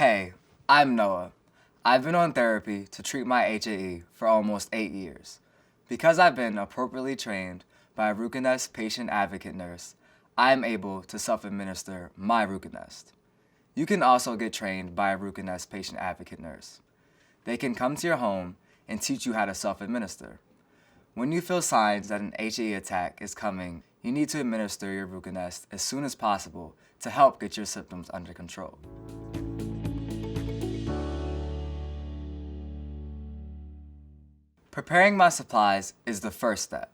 Hey, I'm Noah. I've been on therapy to treat my HAE for almost 8 years. Because I've been appropriately trained by a Ruconest Patient Advocate nurse, I am able to self-administer my Ruconest. You can also get trained by a Ruconest Patient Advocate nurse. They can come to your home and teach you how to self-administer. When you feel signs that an HAE attack is coming, you need to administer your Ruconest as soon as possible to help get your symptoms under control. Preparing my supplies is the first step.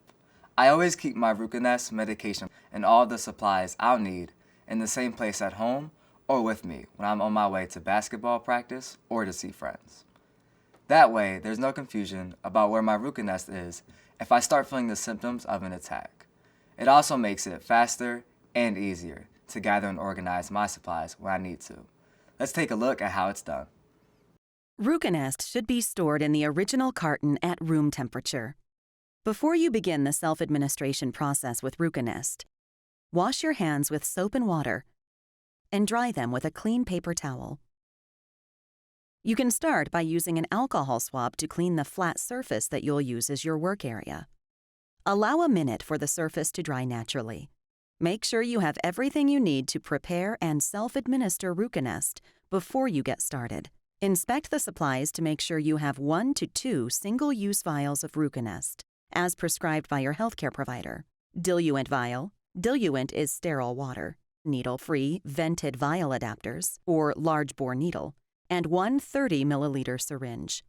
I always keep my Ruconest medication and all the supplies I'll need in the same place at home or with me when I'm on my way to basketball practice or to see friends. That way, there's no confusion about where my Ruconest is if I start feeling the symptoms of an attack. It also makes it faster and easier to gather and organize my supplies when I need to. Let's take a look at how it's done. Ruconest should be stored in the original carton at room temperature. Before you begin the self-administration process with Ruconest, wash your hands with soap and water and dry them with a clean paper towel. You can start by using an alcohol swab to clean the flat surface that you'll use as your work area. Allow a minute for the surface to dry naturally. Make sure you have everything you need to prepare and self-administer Ruconest before you get started. Inspect the supplies to make sure you have 1 to 2 single-use vials of Ruconest, as prescribed by your healthcare provider. Diluent vial. Diluent is sterile water. Needle-free, vented vial adapters, or large-bore needle, and 1 30-milliliter syringe.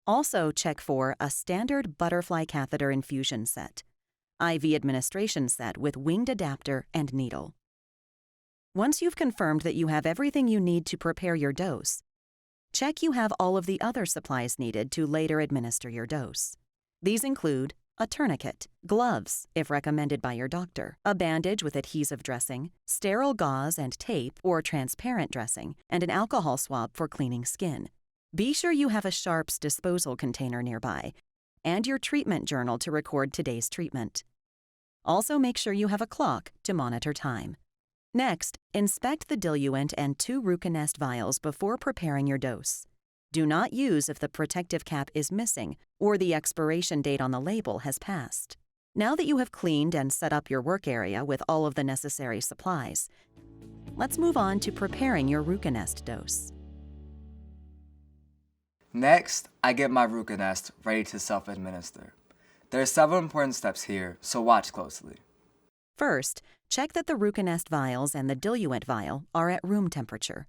Also check for a standard butterfly catheter infusion set, IV administration set with winged adapter and needle. Once you've confirmed that you have everything you need to prepare your dose, check you have all of the other supplies needed to later administer your dose. These include a tourniquet, gloves, if recommended by your doctor, a bandage with adhesive dressing, sterile gauze and tape or transparent dressing, and an alcohol swab for cleaning skin. Be sure you have a sharps disposal container nearby and your treatment journal to record today's treatment. Also make sure you have a clock to monitor time. Next, inspect the diluent and 2 Ruconest vials before preparing your dose. Do not use if the protective cap is missing or the expiration date on the label has passed. Now that you have cleaned and set up your work area with all of the necessary supplies, let's move on to preparing your Ruconest dose. Next, I get my Ruconest ready to self-administer. There are several important steps here, so watch closely. First, check that the Ruconest vials and the diluent vial are at room temperature.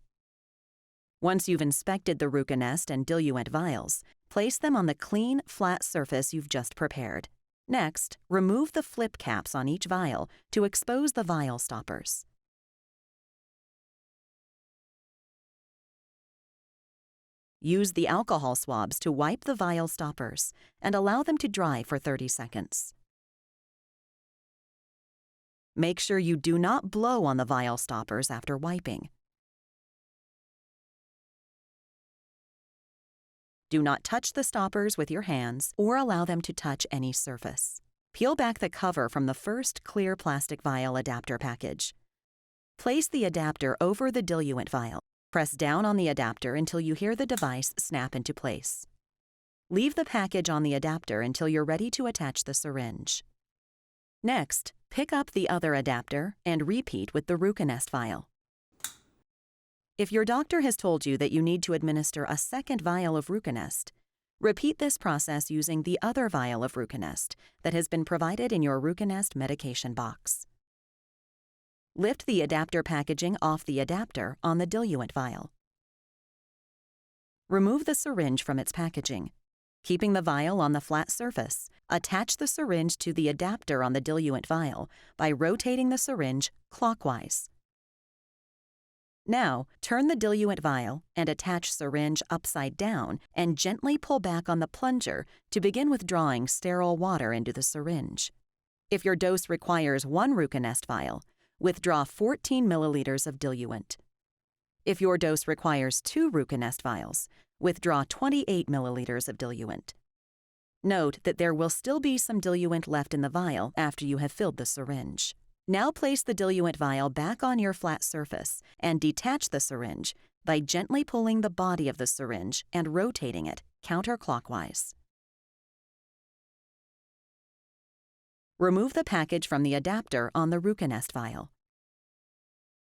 Once you've inspected the Ruconest and diluent vials, place them on the clean, flat surface you've just prepared. Next, remove the flip caps on each vial to expose the vial stoppers. Use the alcohol swabs to wipe the vial stoppers and allow them to dry for 30 seconds. Make sure you do not blow on the vial stoppers after wiping. Do not touch the stoppers with your hands or allow them to touch any surface. Peel back the cover from the first clear plastic vial adapter package. Place the adapter over the diluent vial. Press down on the adapter until you hear the device snap into place. Leave the package on the adapter until you're ready to attach the syringe. Next, pick up the other adapter and repeat with the Ruconest vial. If your doctor has told you that you need to administer a second vial of Ruconest, repeat this process using the other vial of Ruconest that has been provided in your Ruconest medication box. Lift the adapter packaging off the adapter on the diluent vial. Remove the syringe from its packaging. Keeping the vial on the flat surface, attach the syringe to the adapter on the diluent vial by rotating the syringe clockwise. Now, turn the diluent vial and attach syringe upside down and gently pull back on the plunger to begin withdrawing sterile water into the syringe. If your dose requires 1 Ruconest vial, withdraw 14 milliliters of diluent. If your dose requires 2 Ruconest vials, withdraw 28 milliliters of diluent. Note that there will still be some diluent left in the vial after you have filled the syringe. Now place the diluent vial back on your flat surface and detach the syringe by gently pulling the body of the syringe and rotating it counterclockwise. Remove the package from the adapter on the Ruconest vial.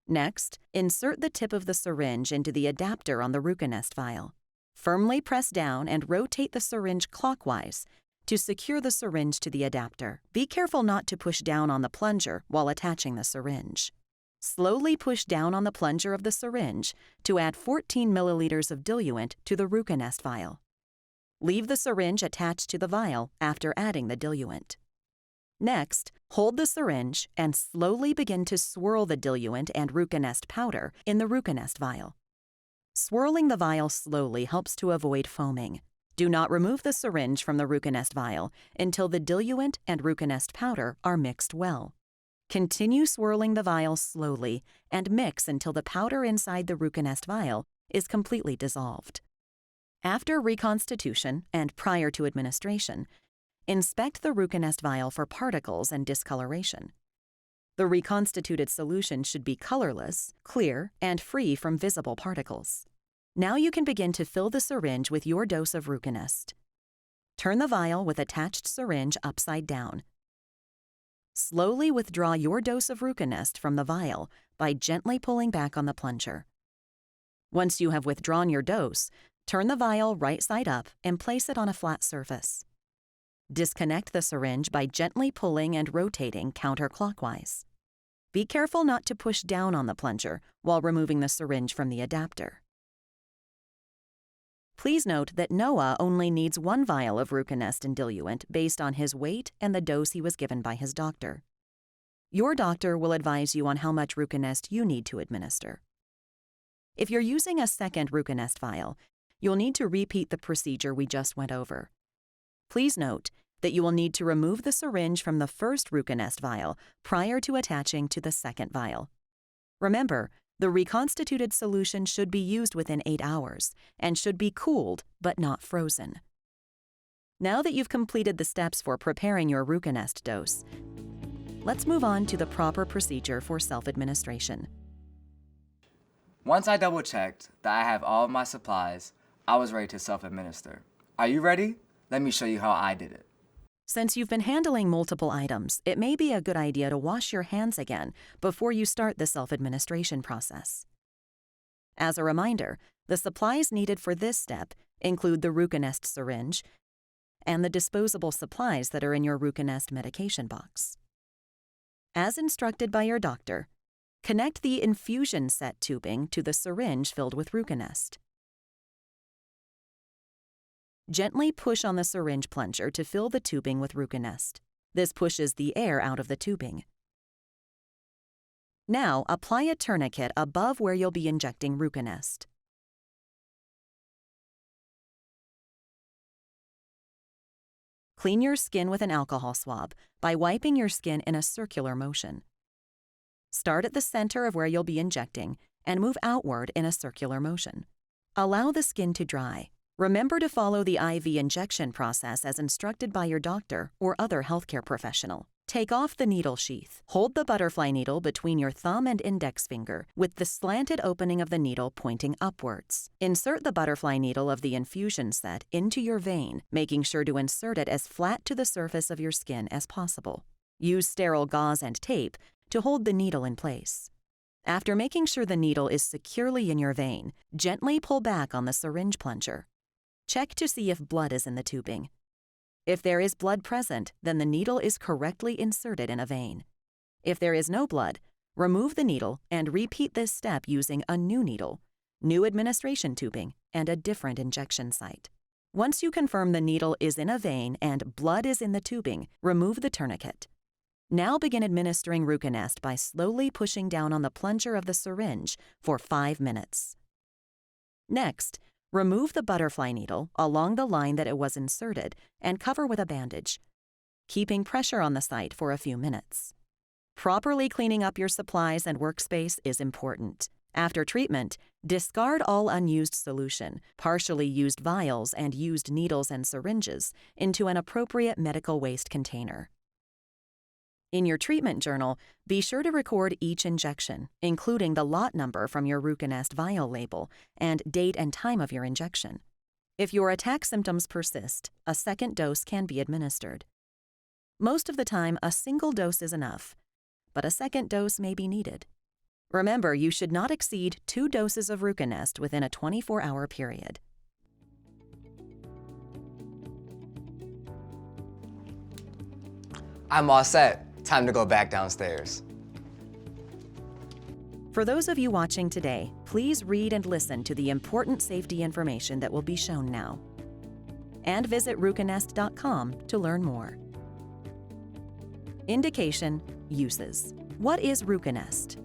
Next, insert the tip of the syringe into the adapter on the Ruconest vial. Firmly press down and rotate the syringe clockwise to secure the syringe to the adapter. Be careful not to push down on the plunger while attaching the syringe. Slowly push down on the plunger of the syringe to add 14 milliliters of diluent to the Ruconest vial. Leave the syringe attached to the vial after adding the diluent. Next, hold the syringe and slowly begin to swirl the diluent and Ruconest powder in the Ruconest vial. Swirling the vial slowly helps to avoid foaming. Do not remove the syringe from the Ruconest vial until the diluent and Ruconest powder are mixed well. Continue swirling the vial slowly and mix until the powder inside the Ruconest vial is completely dissolved. After reconstitution and prior to administration, inspect the Ruconest vial for particles and discoloration. The reconstituted solution should be colorless, clear, and free from visible particles. Now you can begin to fill the syringe with your dose of Ruconest. Turn the vial with attached syringe upside down. Slowly withdraw your dose of Ruconest from the vial by gently pulling back on the plunger. Once you have withdrawn your dose, turn the vial right side up and place it on a flat surface. Disconnect the syringe by gently pulling and rotating counterclockwise. Be careful not to push down on the plunger while removing the syringe from the adapter. Please note that Noah only needs 1 vial of Ruconest and diluent based on his weight and the dose he was given by his doctor. Your doctor will advise you on how much Ruconest you need to administer. If you're using a second Ruconest vial, you'll need to repeat the procedure we just went over. Please note that you will need to remove the syringe from the first Ruconest vial prior to attaching to the second vial. Remember, the reconstituted solution should be used within 8 hours and should be cooled but not frozen. Now that you've completed the steps for preparing your Ruconest dose, let's move on to the proper procedure for self-administration. Once I double-checked that I have all of my supplies, I was ready to self-administer. Are you ready? Let me show you how I did it. Since you've been handling multiple items, it may be a good idea to wash your hands again before you start the self-administration process. As a reminder, the supplies needed for this step include the Ruconest syringe and the disposable supplies that are in your Ruconest medication box. As instructed by your doctor, connect the infusion set tubing to the syringe filled with Ruconest. Gently push on the syringe plunger to fill the tubing with Ruconest. This pushes the air out of the tubing. Now, apply a tourniquet above where you'll be injecting Ruconest. Clean your skin with an alcohol swab by wiping your skin in a circular motion. Start at the center of where you'll be injecting and move outward in a circular motion. Allow the skin to dry. Remember to follow the IV injection process as instructed by your doctor or other healthcare professional. Take off the needle sheath. Hold the butterfly needle between your thumb and index finger with the slanted opening of the needle pointing upwards. Insert the butterfly needle of the infusion set into your vein, making sure to insert it as flat to the surface of your skin as possible. Use sterile gauze and tape to hold the needle in place. After making sure the needle is securely in your vein, gently pull back on the syringe plunger. Check to see if blood is in the tubing. If there is blood present, then the needle is correctly inserted in a vein. If there is no blood, remove the needle and repeat this step using a new needle, new administration tubing, and a different injection site. Once you confirm the needle is in a vein and blood is in the tubing, remove the tourniquet. Now begin administering Ruconest by slowly pushing down on the plunger of the syringe for 5 minutes. Next, remove the butterfly needle along the line that it was inserted and cover with a bandage, keeping pressure on the site for a few minutes. Properly cleaning up your supplies and workspace is important. After treatment, discard all unused solution, partially used vials and used needles and syringes into an appropriate medical waste container. In your treatment journal, be sure to record each injection, including the lot number from your Ruconest vial label and date and time of your injection. If your attack symptoms persist, a second dose can be administered. Most of the time, a single dose is enough, but a second dose may be needed. Remember, you should not exceed 2 doses of Ruconest within a 24-hour period. I'm all set. Time to go back downstairs. For those of you watching today, please read and listen to the important safety information that will be shown now. And visit ruconest.com to learn more. Indication, uses. What is Ruconest?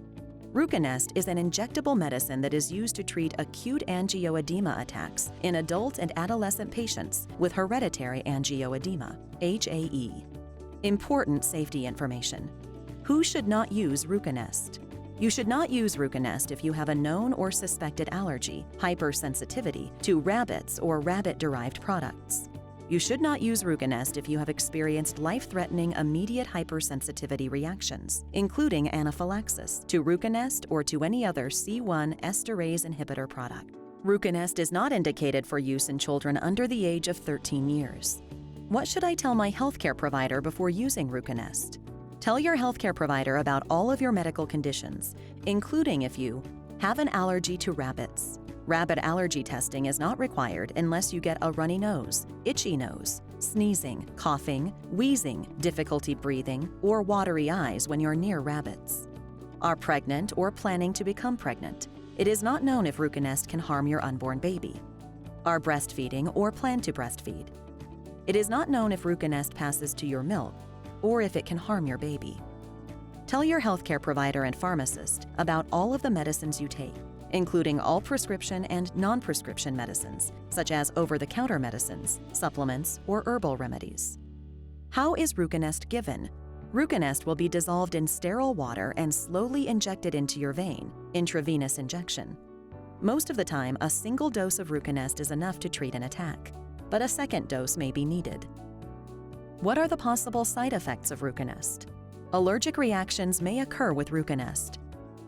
Ruconest is an injectable medicine that is used to treat acute angioedema attacks in adult and adolescent patients with hereditary angioedema, HAE. Important safety information. Who should not use Ruconest? You should not use Ruconest if you have a known or suspected allergy, hypersensitivity to rabbits or rabbit-derived products. You should not use Ruconest if you have experienced life-threatening immediate hypersensitivity reactions, including anaphylaxis, to Ruconest or to any other C1 esterase inhibitor product. Ruconest is not indicated for use in children under the age of 13 years. What should I tell my healthcare provider before using Ruconest? Tell your healthcare provider about all of your medical conditions, including if you have an allergy to rabbits. Rabbit allergy testing is not required unless you get a runny nose, itchy nose, sneezing, coughing, wheezing, difficulty breathing, or watery eyes when you're near rabbits. Are pregnant or planning to become pregnant. It is not known if Ruconest can harm your unborn baby. Are breastfeeding or plan to breastfeed. It is not known if Ruconest passes to your milk or if it can harm your baby. Tell your healthcare provider and pharmacist about all of the medicines you take, including all prescription and non-prescription medicines, such as over-the-counter medicines, supplements, or herbal remedies. How is Ruconest given? Ruconest will be dissolved in sterile water and slowly injected into your vein, intravenous injection. Most of the time, a single dose of Ruconest is enough to treat an attack, but a second dose may be needed. What are the possible side effects of Ruconest? Allergic reactions may occur with Ruconest.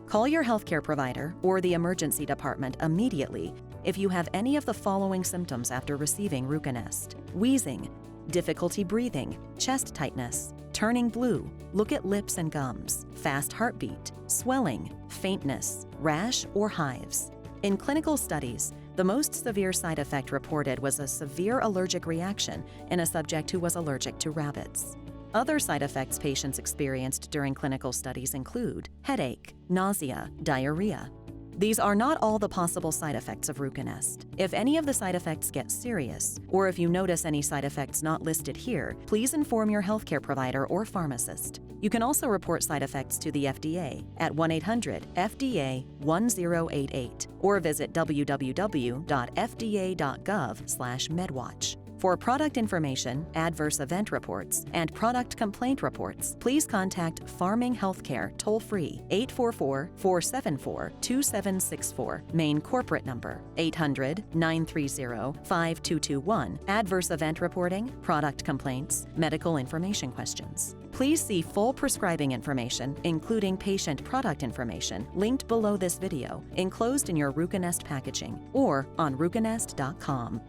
Call your healthcare provider or the emergency department immediately if you have any of the following symptoms after receiving Ruconest: wheezing, difficulty breathing, chest tightness, turning blue, look at lips and gums, fast heartbeat, swelling, faintness, rash, or hives. In clinical studies, the most severe side effect reported was a severe allergic reaction in a subject who was allergic to rabbits. Other side effects patients experienced during clinical studies include headache, nausea, diarrhea. These are not all the possible side effects of Ruconest. If any of the side effects get serious, or if you notice any side effects not listed here, please inform your healthcare provider or pharmacist. You can also report side effects to the FDA at 1-800-FDA-1088 or visit www.fda.gov/medwatch. For product information, adverse event reports, and product complaint reports, please contact Pharming Healthcare toll-free 844-474-2764, main corporate number 800-930-5221, adverse event reporting, product complaints, medical information questions. Please see full prescribing information, including patient product information, linked below this video, enclosed in your Ruconest packaging, or on ruconest.com.